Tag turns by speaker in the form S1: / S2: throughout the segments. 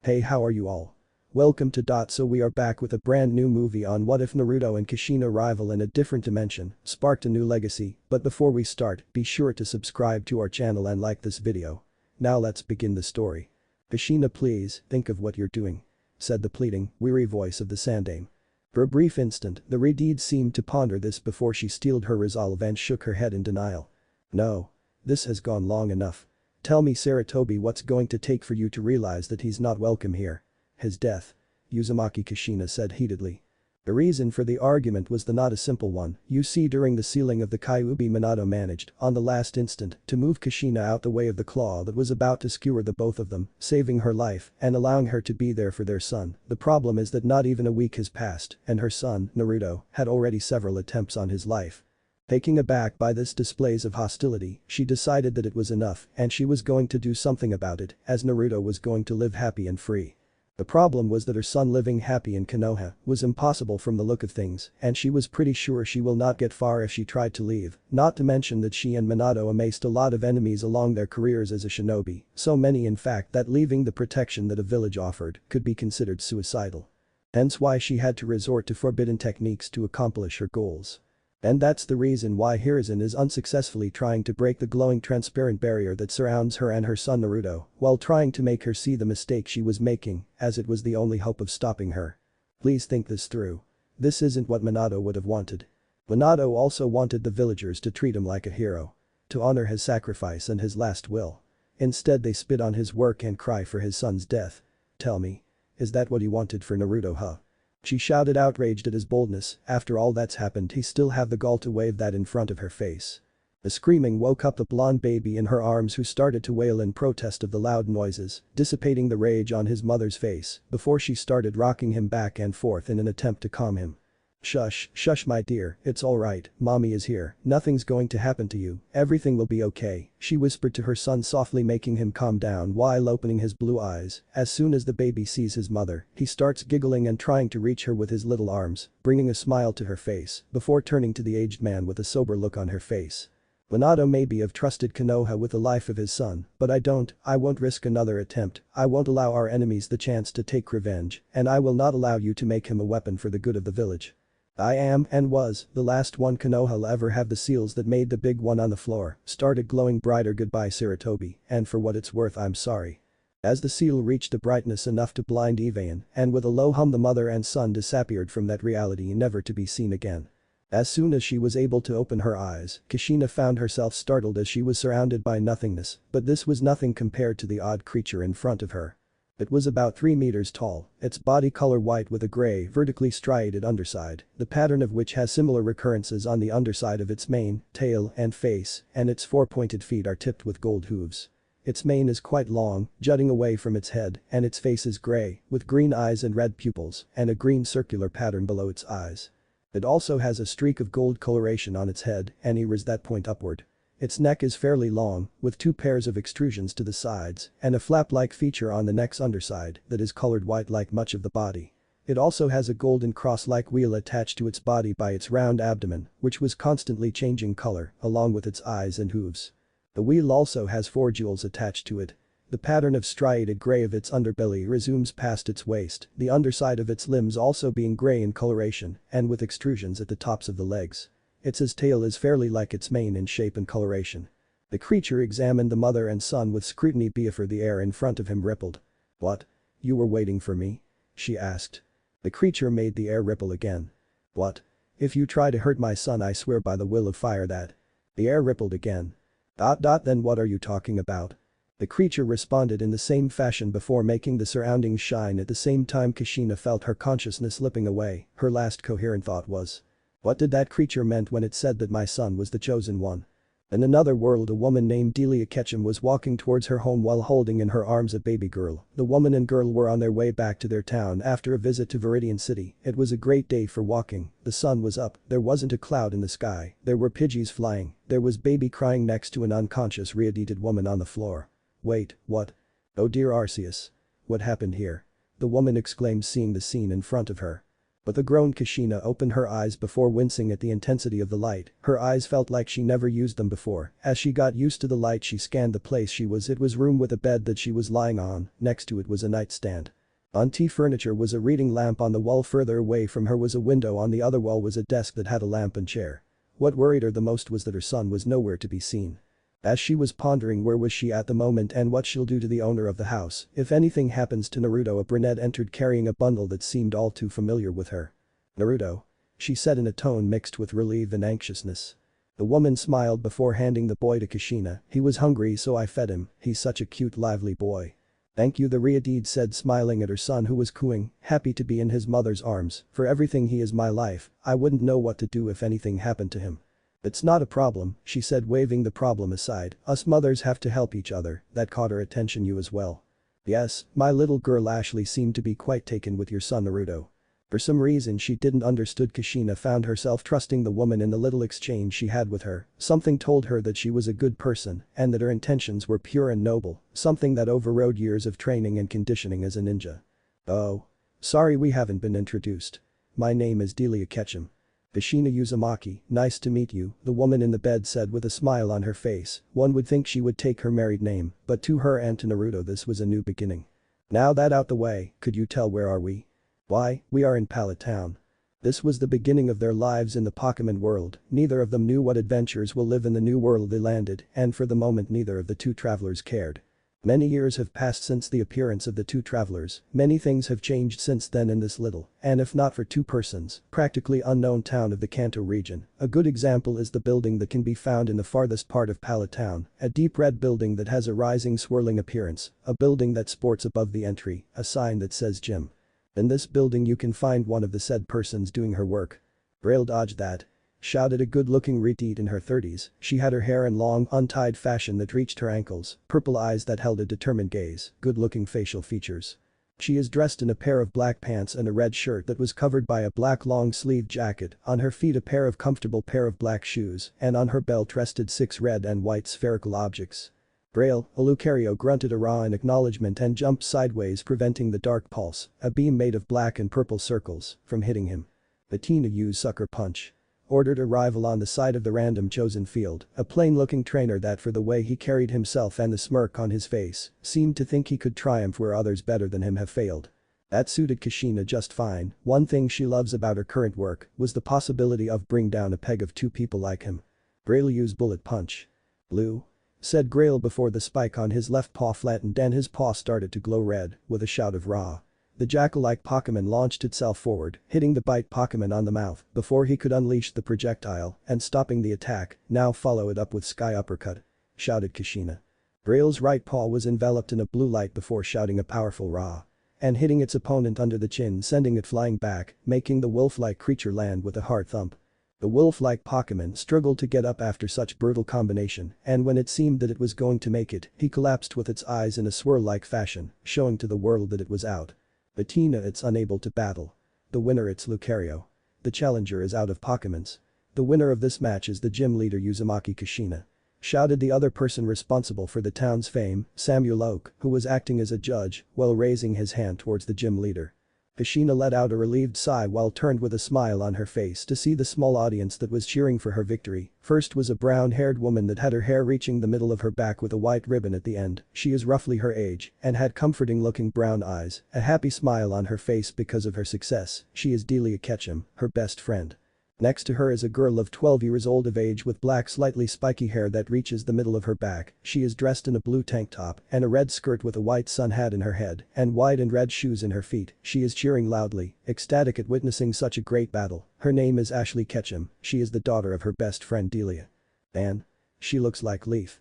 S1: Hey, how are you all? Welcome to So we are back with a brand new movie on what if Naruto and Kushina rival in a different dimension, sparked a new legacy, but before we start, be sure to subscribe to our channel and like this video. Now let's begin the story. Kushina, please, think of what you're doing, said the pleading, weary voice of the Sandaime. For a brief instant, the Viridian seemed to ponder this before she steeled her resolve and shook her head in denial. No. This has gone long enough. Tell me, Sarutobi, what's going to take for you to realize that he's not welcome here? His death. Uzumaki Kushina said heatedly. The reason for the argument was not a simple one. You see, during the sealing of the Kyuubi, Minato managed, on the last instant, to move Kushina out the way of the claw that was about to skewer the both of them, saving her life and allowing her to be there for their son. The problem is that not even a week has passed, and her son, Naruto, had already several attempts on his life. Taken aback by this displays of hostility, she decided that it was enough and she was going to do something about it, as Naruto was going to live happy and free. The problem was that her son living happy in Konoha was impossible from the look of things, and she was pretty sure she will not get far if she tried to leave, not to mention that she and Minato amazed a lot of enemies along their careers as a shinobi, so many in fact that leaving the protection that a village offered could be considered suicidal. Hence why she had to resort to forbidden techniques to accomplish her goals. And that's the reason why Hiruzen is unsuccessfully trying to break the glowing transparent barrier that surrounds her and her son Naruto, while trying to make her see the mistake she was making, as it was the only hope of stopping her. Please think this through. This isn't what Minato would have wanted. Minato also wanted the villagers to treat him like a hero. To honor his sacrifice and his last will. Instead they spit on his work and cry for his son's death. Tell me. Is that what he wanted for Naruto, huh? She shouted, outraged at his boldness. After all that's happened, he still have the gall to wave that in front of her face. The screaming woke up the blonde baby in her arms, who started to wail in protest of the loud noises, dissipating the rage on his mother's face before she started rocking him back and forth in an attempt to calm him. Shush, shush my dear, it's alright, mommy is here, nothing's going to happen to you, everything will be okay, she whispered to her son, softly making him calm down while opening his blue eyes. As soon as the baby sees his mother, he starts giggling and trying to reach her with his little arms, bringing a smile to her face before turning to the aged man with a sober look on her face. Minato maybe have trusted Konoha with the life of his son, but I won't risk another attempt, I won't allow our enemies the chance to take revenge, and I will not allow you to make him a weapon for the good of the village. I am, and was, the last one Konoha'll ever have. The seals that made the big one on the floor started glowing brighter. Goodbye, Sarutobi, and for what it's worth, I'm sorry. As the seal reached a brightness enough to blind Evain, and with a low hum the mother and son disappeared from that reality, never to be seen again. As soon as she was able to open her eyes, Kushina found herself startled as she was surrounded by nothingness, but this was nothing compared to the odd creature in front of her. It was about 3 meters tall, its body color white with a gray vertically striated underside, the pattern of which has similar recurrences on the underside of its mane, tail and face, and its 4 pointed feet are tipped with gold hooves. Its mane is quite long, jutting away from its head, and its face is gray, with green eyes and red pupils, and a green circular pattern below its eyes. It also has a streak of gold coloration on its head and ears that point upward. Its neck is fairly long, with 2 pairs of extrusions to the sides, and a flap-like feature on the neck's underside that is colored white like much of the body. It also has a golden cross-like wheel attached to its body by its round abdomen, which was constantly changing color, along with its eyes and hooves. The wheel also has 4 jewels attached to it. The pattern of striated gray of its underbelly resumes past its waist, the underside of its limbs also being gray in coloration, and with extrusions at the tops of the legs. Its tail is fairly like its mane in shape and coloration. The creature examined the mother and son with scrutiny. Before the air in front of him rippled. What? You were waiting for me? She asked. The creature made the air ripple again. What? If you try to hurt my son, I swear by the will of fire that. The air rippled again. Then what are you talking about? The creature responded in the same fashion before making the surroundings shine. At the same time Kushina felt her consciousness slipping away. Her last coherent thought was. What did that creature meant when it said that my son was the chosen one? In another world, a woman named Delia Ketchum was walking towards her home while holding in her arms a baby girl. The woman and girl were on their way back to their town after a visit to Viridian City. It was a great day for walking, the sun was up, there wasn't a cloud in the sky, there were pidgeys flying, there was baby crying next to an unconscious reanimated woman on the floor. Wait, what? Oh dear Arceus. What happened here? The woman exclaimed, seeing the scene in front of her. But the grown Kushina opened her eyes before wincing at the intensity of the light. Her eyes felt like she never used them before. As she got used to the light she scanned the place she was. It was room with a bed that she was lying on, next to it was a nightstand. On tea furniture was a reading lamp. On the wall further away from her was a window. On the other wall was a desk that had a lamp and chair. What worried her the most was that her son was nowhere to be seen. As she was pondering where was she at the moment and what she'll do to the owner of the house if anything happens to Naruto, a brunette entered carrying a bundle that seemed all too familiar with her. "Naruto," she said in a tone mixed with relief and anxiousness. The woman smiled before handing the boy to Kushina. "He was hungry so I fed him, he's such a cute lively boy." "Thank you," the Viridian said, smiling at her son who was cooing, happy to be in his mother's arms. "For everything he is my life, I wouldn't know what to do if anything happened to him." "It's not a problem," she said, waving the problem aside. "Us mothers have to help each other." That caught her attention. "You as well?" "Yes, my little girl Ashley seemed to be quite taken with your son Naruto." For some reason she didn't understood. Kushina found herself trusting the woman in the little exchange she had with her. Something told her that she was a good person and that her intentions were pure and noble, something that overrode years of training and conditioning as a ninja. "Oh. Sorry we haven't been introduced. My name is Delia Ketchum." "Kushina Uzumaki, nice to meet you," the woman in the bed said with a smile on her face. One would think she would take her married name, but to her and to Naruto this was a new beginning. "Now that out the way, could you tell where are we?" "Why, we are in Pallet Town." This was the beginning of their lives in the Pokemon world. Neither of them knew what adventures will live in the new world they landed, and for the moment neither of the two travelers cared. Many years have passed since the appearance of the two travelers. Many things have changed since then in this little, and if not for two persons, practically unknown town of the Kanto region. A good example is the building that can be found in the farthest part of Pallet Town, a deep red building that has a rising swirling appearance, a building that sports above the entry a sign that says gym. In this building you can find one of the said persons doing her work. "Braille, dodge that," shouted a good-looking Reteat in her 30s. She had her hair in long, untied fashion that reached her ankles, purple eyes that held a determined gaze, good-looking facial features. She is dressed in a pair of black pants and a red shirt that was covered by a black long-sleeved jacket, on her feet a pair of comfortable pair of black shoes, and on her belt rested 6 red and white spherical objects. "Braille," Lucario grunted a raw in acknowledgement and jumped sideways, preventing the dark pulse, a beam made of black and purple circles, from hitting him. "Bettina, use sucker punch," ordered a rival on the side of the random chosen field, a plain-looking trainer that for the way he carried himself and the smirk on his face, seemed to think he could triumph where others better than him have failed. That suited Kushina just fine. One thing she loves about her current work was the possibility of bring down a peg of 2 people like him. "Braille, use bullet punch." "Blue," said Grail before the spike on his left paw flattened and his paw started to glow red, with a shout of "Rah!" The jackal-like Pokemon launched itself forward, hitting the bite Pokemon on the mouth before he could unleash the projectile and stopping the attack. "Now follow it up with Sky Uppercut," shouted Kushina. Grail's right paw was enveloped in a blue light before shouting a powerful "Rah!" and hitting its opponent under the chin, sending it flying back, making the wolf-like creature land with a hard thump. The wolf-like Pokemon struggled to get up after such brutal combination, and when it seemed that it was going to make it, he collapsed with its eyes in a swirl-like fashion, showing to the world that it was out. "Bettina, it's unable to battle. The winner, it's Lucario. The challenger is out of Pokemons. The winner of this match is the gym leader Uzumaki Kushina," shouted the other person responsible for the town's fame, Samuel Oak, who was acting as a judge while raising his hand towards the gym leader. Kushina let out a relieved sigh while turned with a smile on her face to see the small audience that was cheering for her victory. First was a brown-haired woman that had her hair reaching the middle of her back with a white ribbon at the end. She is roughly her age and had comforting-looking brown eyes, a happy smile on her face because of her success. She is Delia Ketchum, her best friend. Next to her is a girl of 12 years old of age with black slightly spiky hair that reaches the middle of her back. She is dressed in a blue tank top and a red skirt with a white sun hat in her head and white and red shoes in her feet. She is cheering loudly, ecstatic at witnessing such a great battle. Her name is Ashley Ketchum. She is the daughter of her best friend Delia. And she looks like Leaf.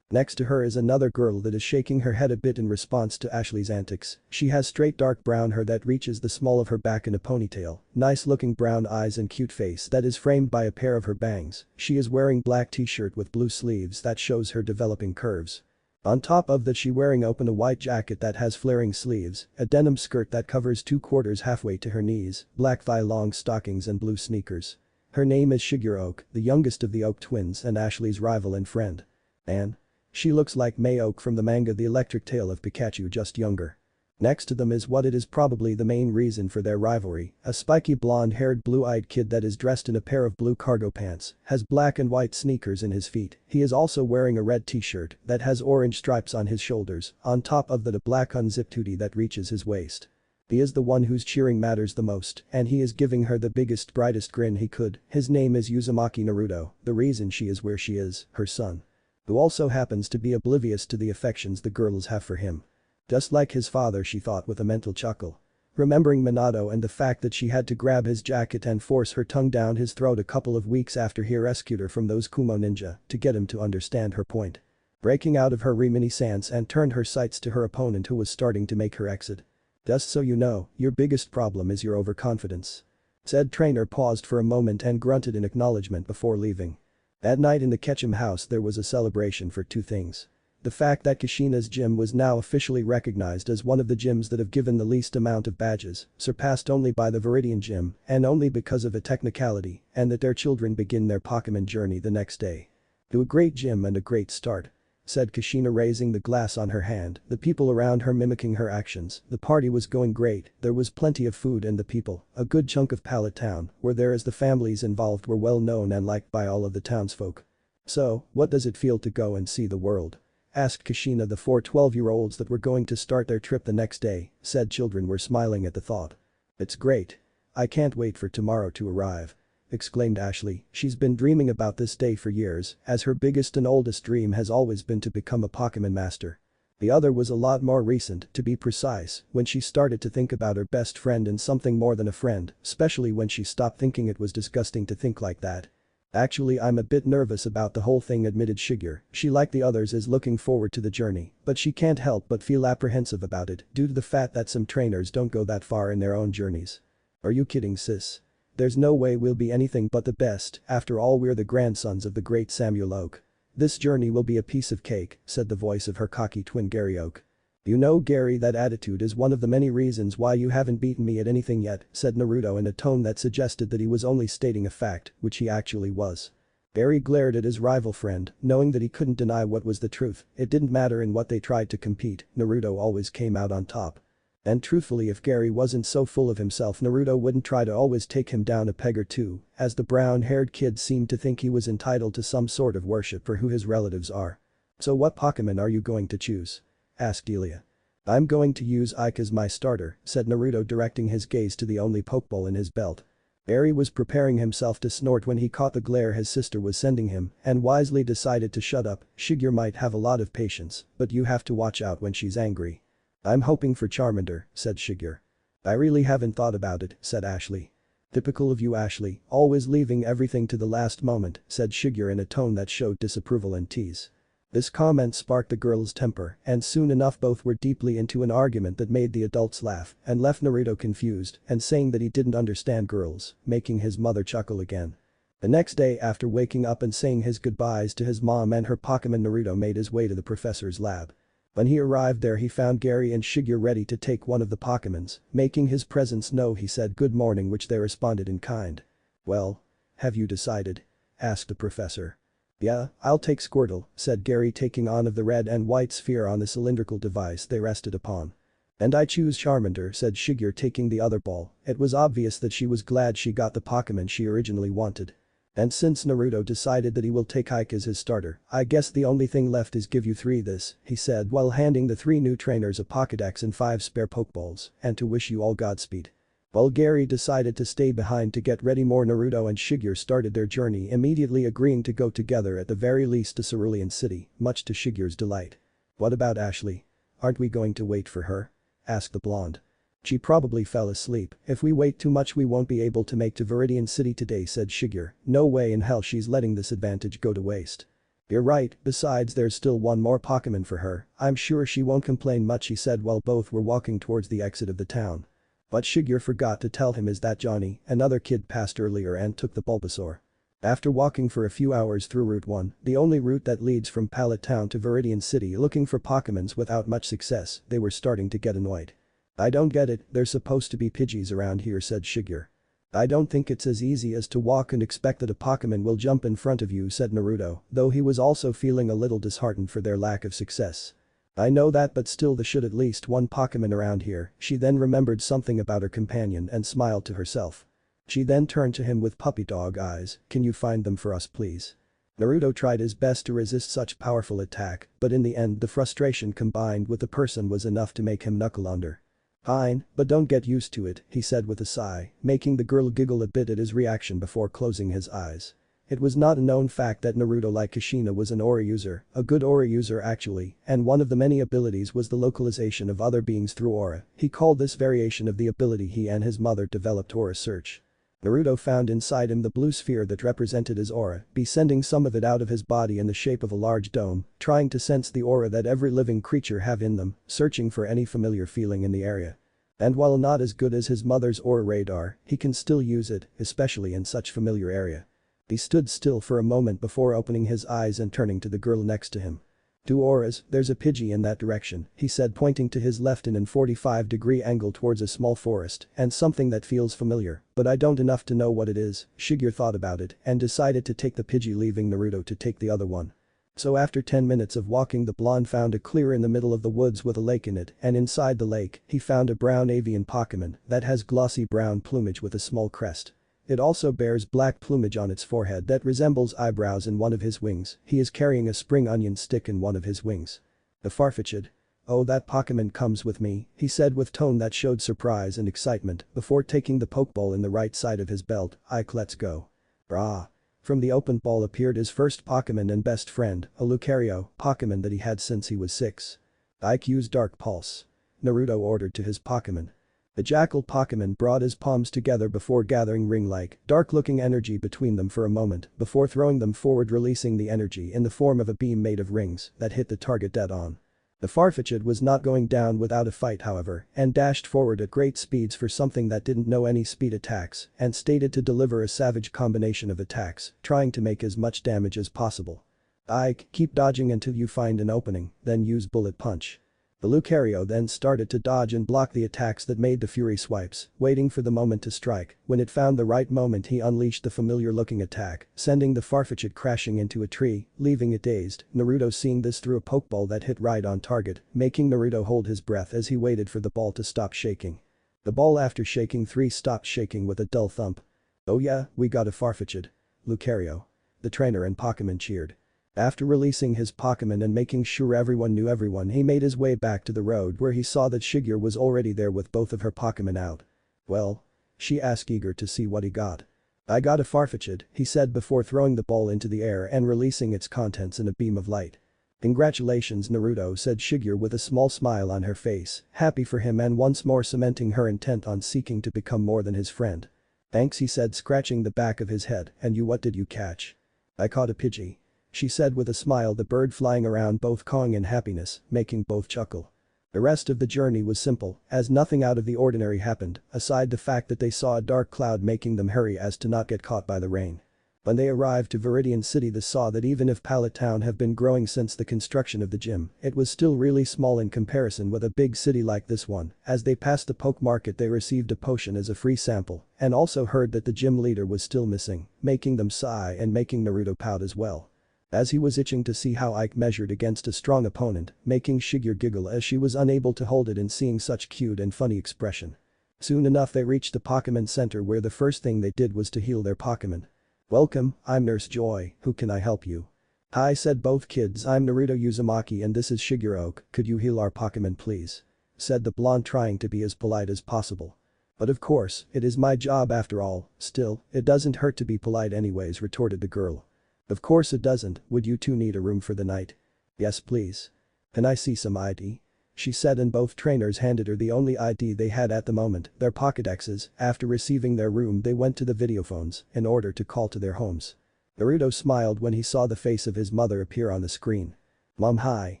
S1: Next to her is another girl that is shaking her head a bit in response to Ashley's antics. She has straight dark brown hair that reaches the small of her back in a ponytail, nice looking brown eyes and cute face that is framed by a pair of her bangs. She is wearing black t-shirt with blue sleeves that shows her developing curves. On top of that she wearing open a white jacket that has flaring sleeves, a denim skirt that covers 2/4 halfway to her knees, black thigh-long stockings and blue sneakers. Her name is Shigeru Oak, the youngest of the Oak twins and Ashley's rival and friend. And she looks like May Oak from the manga The Electric Tale of Pikachu, just younger. Next to them is what it is probably the main reason for their rivalry, a spiky blonde-haired blue-eyed kid that is dressed in a pair of blue cargo pants, has black and white sneakers in his feet, he is also wearing a red t-shirt that has orange stripes on his shoulders, on top of that a black unzipped hoodie that reaches his waist. He is the one whose cheering matters the most, and he is giving her the biggest brightest grin he could. His name is Uzumaki Naruto, the reason she is where she is, her son. Who also happens to be oblivious to the affections the girls have for him. Just like his father, she thought with a mental chuckle. Remembering Minato and the fact that she had to grab his jacket and force her tongue down his throat a couple of weeks after he rescued her from those Kumo ninja to get him to understand her point. Breaking out of her reminiscence and turned her sights to her opponent who was starting to make her exit. Just so you know, your biggest problem is your overconfidence. Said trainer paused for a moment and grunted in acknowledgement before leaving. That night in the Ketchum house there was a celebration for two things. The fact that Kushina's gym was now officially recognized as one of the gyms that have given the least amount of badges, surpassed only by the Viridian gym, and only because of a technicality, and that their children begin their Pokemon journey the next day. To a great gym and a great start. Said Kushina raising the glass on her hand, the people around her mimicking her actions. The party was going great, there was plenty of food and the people, a good chunk of Pallet Town, were there as the families involved were well known and liked by all of the townsfolk. So, what does it feel to go and see the world? Asked Kushina. The 4 12-year-olds that were going to start their trip the next day, said children were smiling at the thought. It's great. I can't wait for tomorrow to arrive. Exclaimed Ashley, she's been dreaming about this day for years, as her biggest and oldest dream has always been to become a Pokemon master. The other was a lot more recent, to be precise, when she started to think about her best friend and something more than a friend, especially when she stopped thinking it was disgusting to think like that. Actually, I'm a bit nervous about the whole thing, admitted Shigeru. She, like the others, is looking forward to the journey, but she can't help but feel apprehensive about it due to the fact that some trainers don't go that far in their own journeys. Are you kidding, sis? There's no way we'll be anything but the best, after all we're the grandsons of the great Samuel Oak. This journey will be a piece of cake, said the voice of her cocky twin Gary Oak. You know, Gary, that attitude is one of the many reasons why you haven't beaten me at anything yet, said Naruto in a tone that suggested that he was only stating a fact, which he actually was. Gary glared at his rival friend, knowing that he couldn't deny what was the truth. It didn't matter in what they tried to compete, Naruto always came out on top. And truthfully, if Gary wasn't so full of himself, Naruto wouldn't try to always take him down a peg or two, as the brown-haired kid seemed to think he was entitled to some sort of worship for who his relatives are. So what Pokemon are you going to choose? Asked Delia. I'm going to use Ike as my starter, said Naruto, directing his gaze to the only Pokeball in his belt. Barry was preparing himself to snort when he caught the glare his sister was sending him and wisely decided to shut up. Shigeru might have a lot of patience, but you have to watch out when she's angry. I'm hoping for Charmander, said Shigeru. I really haven't thought about it, said Ashley. Typical of you, Ashley, always leaving everything to the last moment, said Shigeru in a tone that showed disapproval and tease. This comment sparked the girl's temper, and soon enough both were deeply into an argument that made the adults laugh and left Naruto confused and saying that he didn't understand girls, making his mother chuckle again. The next day, after waking up and saying his goodbyes to his mom and her Pokemon, Naruto made his way to the professor's lab. When he arrived there, he found Gary and Shigeru ready to take one of the Pokemons, making his presence known. He said good morning, which they responded in kind. Well, have you decided? Asked the professor. Yeah, I'll take Squirtle, said Gary, taking on of the red and white sphere on the cylindrical device they rested upon. And I choose Charmander, said Shigeru, taking the other ball. It was obvious that she was glad she got the Pokemon she originally wanted. And since Naruto decided that he will take Ike as his starter, I guess the only thing left is give you 3 this, he said while handing the 3 new trainers a Pokédex and 5 spare Pokeballs, and to wish you all Godspeed. While Gary decided to stay behind to get ready more, Naruto and Shigeru started their journey, immediately agreeing to go together at the very least to Cerulean City, much to Shigeru's delight. What about Ashley? Aren't we going to wait for her? Asked the blonde. She probably fell asleep. If we wait too much we won't be able to make to Viridian City today, said Shigeru. No way in hell she's letting this advantage go to waste. You're right, besides there's still one more Pokemon for her. I'm sure she won't complain much, he said while both were walking towards the exit of the town. What Shigeru forgot to tell him is that Johnny, another kid, passed earlier and took the Bulbasaur. After walking for a few hours through Route 1, the only route that leads from Pallet Town to Viridian City, looking for Pokemons without much success, they were starting to get annoyed. I don't get it, there's supposed to be Pidgeys around here, said Shigeru. I don't think it's as easy as to walk and expect that a Pokemon will jump in front of you, said Naruto, though he was also feeling a little disheartened for their lack of success. I know that, but still there should at least one Pokemon around here. She then remembered something about her companion and smiled to herself. She then turned to him with puppy dog eyes. Can you find them for us please? Naruto tried his best to resist such powerful attack, but in the end the frustration combined with the person was enough to make him knuckle under. Fine, but don't get used to it, he said with a sigh, making the girl giggle a bit at his reaction before closing his eyes. It was not a known fact that Naruto like Kushina was an aura user, a good aura user actually, and one of the many abilities was the localization of other beings through aura. He called this variation of the ability he and his mother developed aura search. Naruto found inside him the blue sphere that represented his aura, sending some of it out of his body in the shape of a large dome, trying to sense the aura that every living creature have in them, searching for any familiar feeling in the area. And while not as good as his mother's aura radar, he can still use it, especially in such familiar area. He stood still for a moment before opening his eyes and turning to the girl next to him. Two auras, there's a Pidgey in that direction, he said pointing to his left in an 45-degree angle towards a small forest, and something that feels familiar, but I don't enough to know what it is. Shigeru thought about it and decided to take the Pidgey, leaving Naruto to take the other one. So after 10 minutes of walking, the blonde found a clearing in the middle of the woods with a lake in it, and inside the lake, he found a brown avian Pokemon that has glossy brown plumage with a small crest. It also bears black plumage on its forehead that resembles eyebrows in one of his wings. He is carrying a spring onion stick in one of his wings. The Farfetch'd. Oh, that Pokemon comes with me, he said with tone that showed surprise and excitement before taking the Pokeball in the right side of his belt. Ike, let's go. Brah. From the open ball appeared his first Pokemon and best friend, a Lucario, Pokemon that he had since he was 6. Ike, use Dark Pulse. Naruto ordered to his Pokemon. The jackal Pokemon brought his palms together before gathering ring-like, dark-looking energy between them for a moment before throwing them forward, releasing the energy in the form of a beam made of rings that hit the target dead on. The Farfetch'd was not going down without a fight however, and dashed forward at great speeds for something that didn't know any speed attacks and stated to deliver a savage combination of attacks, trying to make as much damage as possible. Ike, keep dodging until you find an opening, then use Bullet Punch. The Lucario then started to dodge and block the attacks that made the Fury swipes, waiting for the moment to strike. When it found the right moment, he unleashed the familiar-looking attack, sending the Farfetch'd crashing into a tree, leaving it dazed. Naruto seeing this threw a Pokeball that hit right on target, making Naruto hold his breath as he waited for the ball to stop shaking. The ball, after shaking 3, stopped shaking with a dull thump. Oh yeah, we got a Farfetch'd. Lucario. The trainer and Pokemon cheered. After releasing his Pokemon and making sure everyone knew everyone, he made his way back to the road where he saw that Shigeru was already there with both of her Pokemon out. Well? She asked, eager to see what he got. I got a Farfetch'd, he said before throwing the ball into the air and releasing its contents in a beam of light. Congratulations, Naruto, said Shigeru with a small smile on her face, happy for him and once more cementing her intent on seeking to become more than his friend. Thanks, he said, scratching the back of his head. And you, what did you catch? I caught a Pidgey. She said with a smile, the bird flying around both cawing in happiness, making both chuckle. The rest of the journey was simple, as nothing out of the ordinary happened, aside the fact that they saw a dark cloud making them hurry as to not get caught by the rain. When they arrived to Viridian City, they saw that even if Pallet Town have been growing since the construction of the gym, it was still really small in comparison with a big city like this one. As they passed the Poke Market, they received a potion as a free sample, and also heard that the gym leader was still missing, making them sigh and making Naruto pout as well. As he was itching to see how Ike measured against a strong opponent, making Shigeru giggle as she was unable to hold it in seeing such cute and funny expression. Soon enough they reached the Pokemon Center, where the first thing they did was to heal their Pokemon. Welcome, I'm Nurse Joy, who can I help you? Hi, said both kids, I'm Naruto Uzumaki and this is Shigeru Oak, could you heal our Pokemon please? Said the blonde, trying to be as polite as possible. But of course, it is my job after all. Still, it doesn't hurt to be polite anyways, retorted the girl. Of course it doesn't, would you two need a room for the night? Yes please. Can I see some ID? She said, and both trainers handed her the only ID they had at the moment, their Pokédexes. After receiving their room they went to the videophones in order to call to their homes. Naruto smiled when he saw the face of his mother appear on the screen. Mom, hi.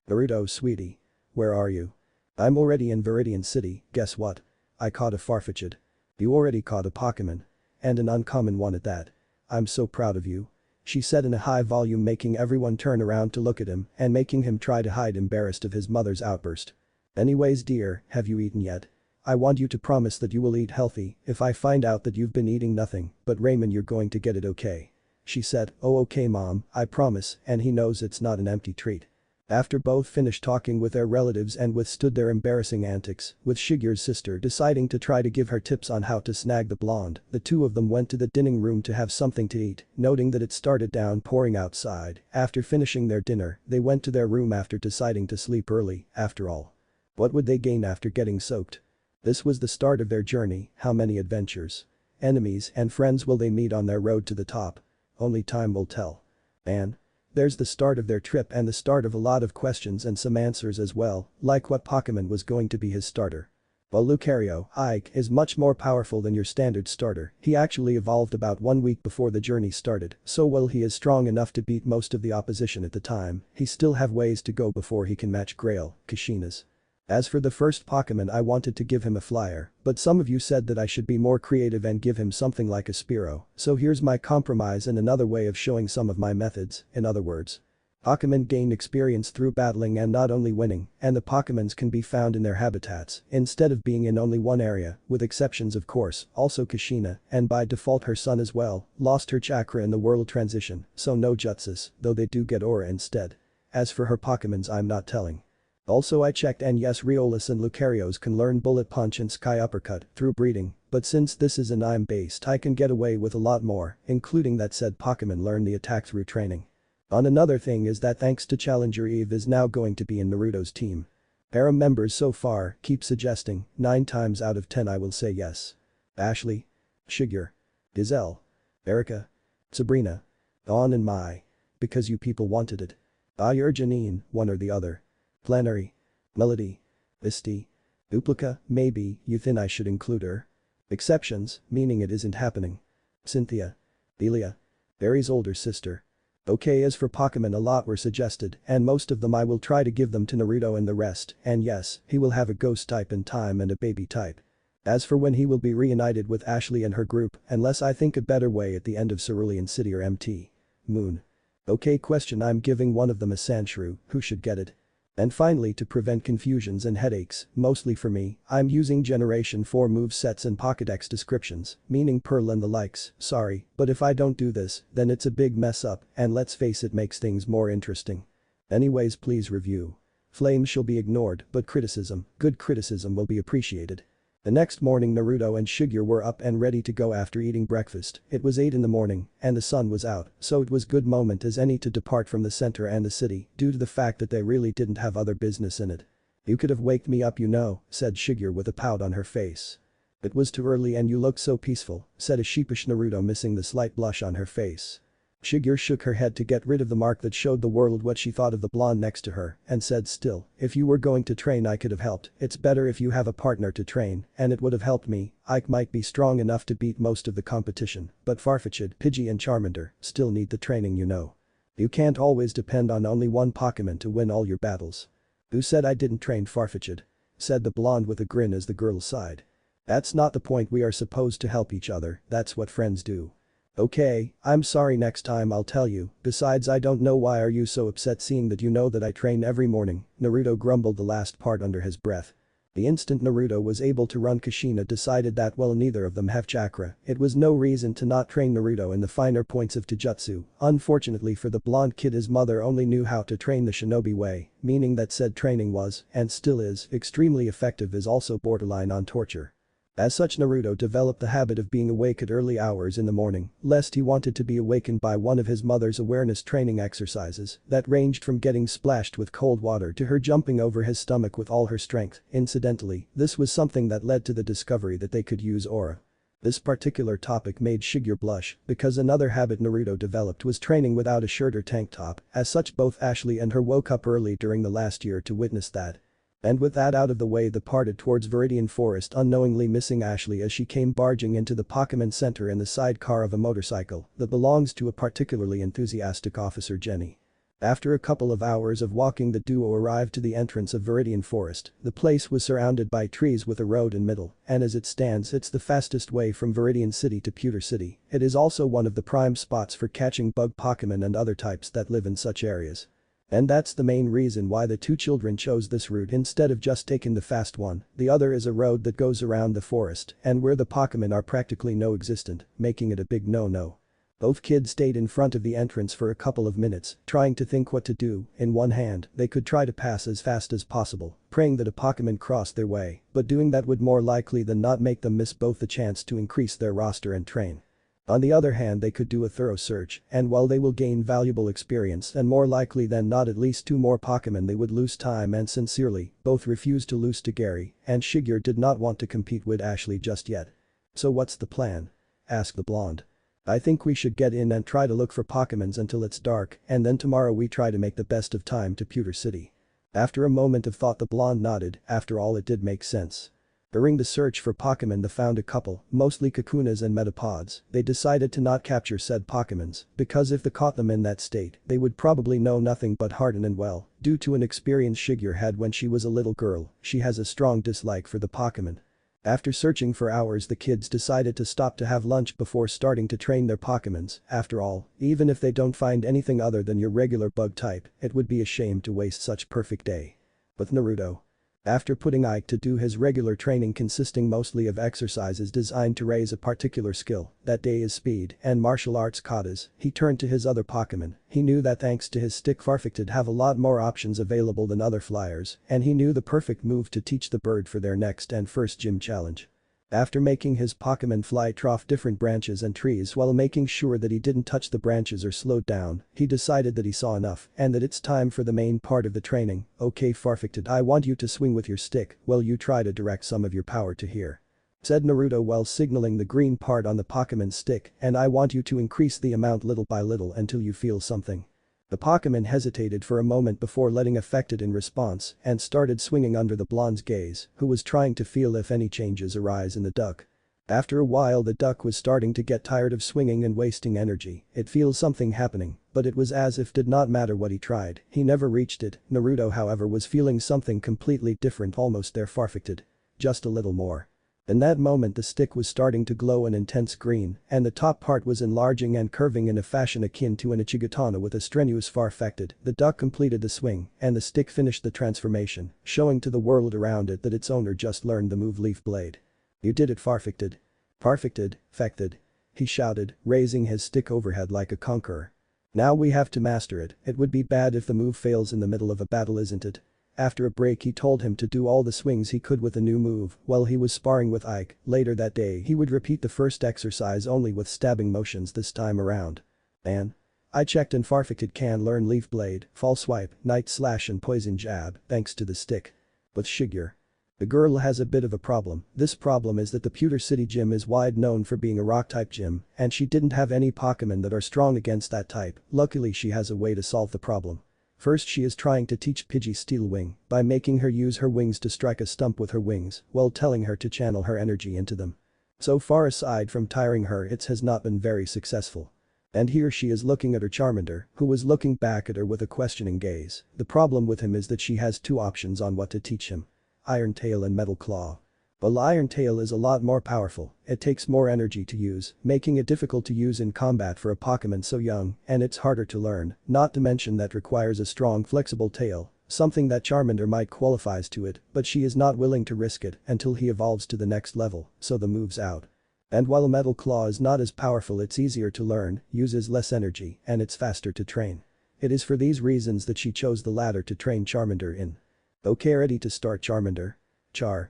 S1: Naruto, sweetie. Where are you? I'm already in Viridian City, guess what? I caught a Farfetch'd. You already caught a Pokemon. And an uncommon one at that. I'm so proud of you. She said in a high volume, making everyone turn around to look at him and making him try to hide embarrassed of his mother's outburst. Anyways dear, have you eaten yet? I want you to promise that you will eat healthy. If I find out that you've been eating nothing but ramen, you're going to get it, okay? She said, oh okay mom, I promise, and he knows it's not an empty treat. After both finished talking with their relatives and withstood their embarrassing antics, with Shigur's sister deciding to try to give her tips on how to snag the blonde, the two of them went to the dining room to have something to eat, noting that it started downpouring outside. After finishing their dinner, they went to their room after deciding to sleep early, after all. What would they gain after getting soaked? This was the start of their journey. How many adventures, enemies and friends will they meet on their road to the top? Only time will tell. Man. There's the start of their trip and the start of a lot of questions and some answers as well, like what Pokemon was going to be his starter. Well, Lucario, Ike, is much more powerful than your standard starter. He actually evolved about 1 week before the journey started, so while he is strong enough to beat most of the opposition at the time, he still have ways to go before he can match Grail, Kushina's. As for the first Pokemon, I wanted to give him a flyer, but some of you said that I should be more creative and give him something like a Spearow, so here's my compromise and another way of showing some of my methods. In other words, Pokemon gain experience through battling and not only winning, and the Pokemons can be found in their habitats instead of being in only one area, with exceptions of course. Also Kushina, and by default her son as well, lost her chakra in the world transition, so no jutsus, though they do get aura instead. As for her Pokemons, I'm not telling. Also I checked and yes, Riolus and Lucarios can learn Bullet Punch and Sky Uppercut through breeding, but since this is an IM based, I can get away with a lot more, including that said Pokemon learn the attack through training. On another thing is that thanks to Challenger Eve is now going to be in Naruto's team. Harem members so far keep suggesting, 9 times out of 10 I will say yes. Ashley, Shigur, Gazelle, Erika, Sabrina, on and Mai. Because you people wanted it. Or Janine, one or the other. Plenary, Melody, Misty, Duplica, maybe, you think I should include her? Exceptions, meaning it isn't happening. Cynthia, Delia, Barry's older sister. Okay, as for Pokemon, a lot were suggested, and most of them I will try to give them to Naruto and the rest, and yes, he will have a ghost type in time and a baby type. As for when he will be reunited with Ashley and her group, unless I think a better way at the end of Cerulean City or MT. Moon. Okay, question, I'm giving one of them a Sandshrew, who should get it? And finally, to prevent confusions and headaches, mostly for me, I'm using Generation 4 movesets and Pokédex descriptions, meaning Pearl and the likes, sorry, but if I don't do this, then it's a big mess up, and let's face it, makes things more interesting. Anyways, please review. Flames shall be ignored, but criticism, good criticism will be appreciated. The next morning Naruto and Shigur were up and ready to go after eating breakfast. It was 8 in the morning, and the sun was out, so it was good moment as any to depart from the center and the city, due to the fact that they really didn't have other business in it. You could have waked me up, you know, said Shigur with a pout on her face. It was too early and you looked so peaceful, said a sheepish Naruto, missing the slight blush on her face. Shigur shook her head to get rid of the mark that showed the world what she thought of the blonde next to her, and said, still, if you were going to train I could have helped. It's better if you have a partner to train, and it would have helped me. Ike might be strong enough to beat most of the competition, but Farfetch'd, Pidgey and Charmander still need the training, you know. You can't always depend on only one Pokemon to win all your battles. Who said I didn't train Farfetch'd? Said the blonde with a grin as the girl sighed. That's not the point, we are supposed to help each other, that's what friends do. Okay, I'm sorry, next time I'll tell you, besides I don't know why are you so upset seeing that you know that I train every morning, Naruto grumbled the last part under his breath. The instant Naruto was able to run, Kushina decided that while neither of them have chakra, it was no reason to not train Naruto in the finer points of Taijutsu. Unfortunately for the blonde kid, his mother only knew how to train the shinobi way, meaning that said training was, and still is, extremely effective, is also borderline on torture. As such, Naruto developed the habit of being awake at early hours in the morning, lest he wanted to be awakened by one of his mother's awareness training exercises that ranged from getting splashed with cold water to her jumping over his stomach with all her strength. Incidentally, this was something that led to the discovery that they could use aura. This particular topic made Shigur blush, because another habit Naruto developed was training without a shirt or tank top. As such, both Ashley and her woke up early during the last year to witness that. And with that out of the way, they parted towards Viridian Forest, unknowingly missing Ashley as she came barging into the Pokemon Center in the sidecar of a motorcycle that belongs to a particularly enthusiastic Officer Jenny. After a couple of hours of walking, the duo arrived to the entrance of Viridian Forest. The place was surrounded by trees with a road in middle, and as it stands, it's the fastest way from Viridian City to Pewter City. It is also one of the prime spots for catching bug Pokemon and other types that live in such areas. And that's the main reason why the two children chose this route instead of just taking the fast one. The other is a road that goes around the forest and where the Pokemon are practically no existent, making it a big no-no. Both kids stayed in front of the entrance for a couple of minutes, trying to think what to do. In one hand, they could try to pass as fast as possible, praying that a Pokémon crossed their way, but doing that would more likely than not make them miss both the chance to increase their roster and train. On the other hand, they could do a thorough search, and while they will gain valuable experience and more likely than not at least 2 more Pokémon, they would lose time and sincerely, both refused to lose to Gary, and Shigeru did not want to compete with Ashley just yet. "So what's the plan?" asked the blonde. "I think we should get in and try to look for Pokémons until it's dark, and then tomorrow we try to make the best of time to Pewter City." After a moment of thought, the blonde nodded. After all, it did make sense. During the search for Pokémon, they found a couple, mostly Kakunas and Metapods. They decided to not capture said Pokémons, because if they caught them in that state, they would probably know nothing but harden and well, due to an experience Shigeru had when she was a little girl, she has a strong dislike for the Pokémon. After searching for hours, the kids decided to stop to have lunch before starting to train their Pokémons. After all, even if they don't find anything other than your regular bug type, it would be a shame to waste such perfect day. With Naruto. After putting Ike to do his regular training consisting mostly of exercises designed to raise a particular skill, that day is speed and martial arts katas, he turned to his other Pokémon. He knew that thanks to his stick Farfetch'd have a lot more options available than other flyers, and he knew the perfect move to teach the bird for their next and first gym challenge. After making his Pokémon fly off different branches and trees while making sure that he didn't touch the branches or slowed down, he decided that he saw enough and that it's time for the main part of the training. "Okay Farfetch'd, I want you to swing with your stick while you try to direct some of your power to here," said Naruto while signaling the green part on the Pokémon stick, "and I want you to increase the amount little by little until you feel something." The Pokémon hesitated for a moment before letting affected in response and started swinging under the blonde's gaze, who was trying to feel if any changes arise in the duck. After a while, the duck was starting to get tired of swinging and wasting energy. It feels something happening, but it was as if did not matter what he tried, he never reached it. Naruto however was feeling something completely different, almost there Farfetch'd. Just a little more. In that moment the stick was starting to glow an intense green, and the top part was enlarging and curving in a fashion akin to an Ichigatana with a strenuous Farfetch'd. The duck completed the swing, and the stick finished the transformation, showing to the world around it that its owner just learned the move Leaf Blade. "You did it Farfetch'd. Farfetch'd, fected," he shouted, raising his stick overhead like a conqueror. "Now we have to master it. It would be bad if the move fails in the middle of a battle, isn't it?" After a break, he told him to do all the swings he could with a new move while he was sparring with Ike. Later that day he would repeat the first exercise only with stabbing motions this time around. "And I checked and Farfetch'd can learn Leaf Blade, False Swipe, Night Slash and Poison Jab thanks to the stick. With Shigeru. The girl has a bit of a problem. This problem is that the Pewter City gym is wide known for being a rock-type gym, and she didn't have any Pokémon that are strong against that type. Luckily she has a way to solve the problem. First, she is trying to teach Pidgey Steel Wing by making her use her wings to strike a stump with her wings while telling her to channel her energy into them. So far, aside from tiring her, it has not been very successful. And here she is looking at her Charmander, who was looking back at her with a questioning gaze. The problem with him is that she has 2 options on what to teach him: Iron Tail and Metal Claw. While Iron Tail is a lot more powerful, it takes more energy to use, making it difficult to use in combat for a Pokémon so young, and it's harder to learn, not to mention that requires a strong flexible tail, something that Charmander might qualifies to it, but she is not willing to risk it until he evolves to the next level, so the move's out. And while Metal Claw is not as powerful, it's easier to learn, uses less energy, and it's faster to train. It is for these reasons that she chose the latter to train Charmander in. "Okay, ready to start Charmander? Char.